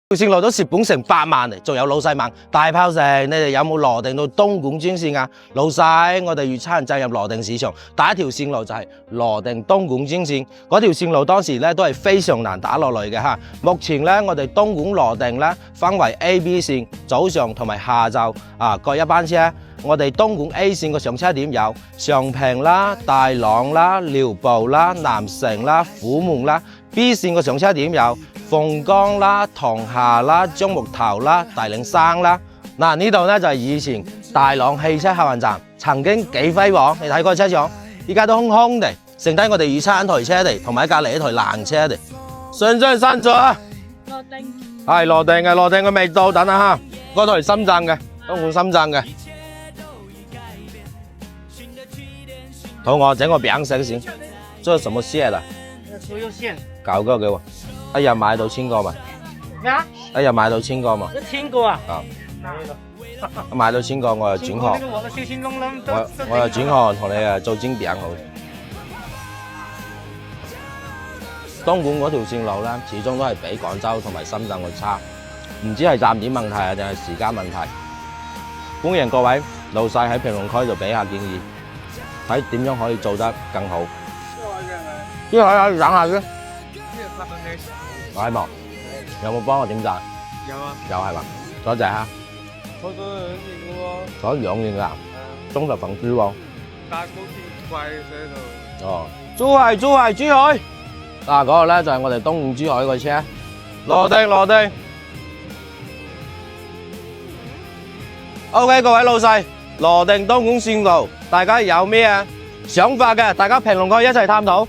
條線路都蝕本成8萬嚟，仲有老細問大炮城，你哋有冇羅定到東莞專線啊？老細，我哋預測人進入羅定市場，第一條線路就係羅定東莞專線。嗰條線路當時咧都係非常難打落嚟嘅嚇。目前咧我哋東莞羅定咧分為 A、B 線，早上同埋下晝各一班車。我哋東莞 A 線嘅上車點有常平啦、大朗啦、寮步啦、南城啦、虎門啦。B 線嘅上車點有鳳崗啦、塘廈啦、樟木頭啦、大嶺山啦。嗱，呢度咧就係以前大朗汽車客運站，曾經幾輝煌。你睇過車場，依家都空空地，剩低我哋預測一台車嚟，同埋隔離一台爛車嚟。上張山咗啊！羅定係羅定嘅，羅定嘅未到，等下嚇。嗰台深圳嘅，東莞深圳嘅。肚餓整個餅食先。這是什麼蟹的？豬肉線。搞個給我。一日買到1000個嘛？咩啊？一日買到1000個嘛？1000個啊？啊。買到1000個，我就轉行。我就轉行同你做煎餅好。東莞嗰條線路咧，始終都係比廣州同埋深圳嘅差，唔知係站點問題啊，定係時間問題。歡迎各位老細喺評論區度俾下建議，睇點樣可以做得更好。呢個喺度等下先。我喺忙，有冇幫我點讚？有啊。有係嘛？多謝嚇。我都2年嘅喎。坐2年㗎，忠實粉絲喎。搭高鐵貴喺度。哦，珠海。嗱，嗰個咧就係我哋東莞珠海個車，羅定。OK， 各位老細，羅定東莞線路，大家有咩想法嘅？大家評論區一齊探討。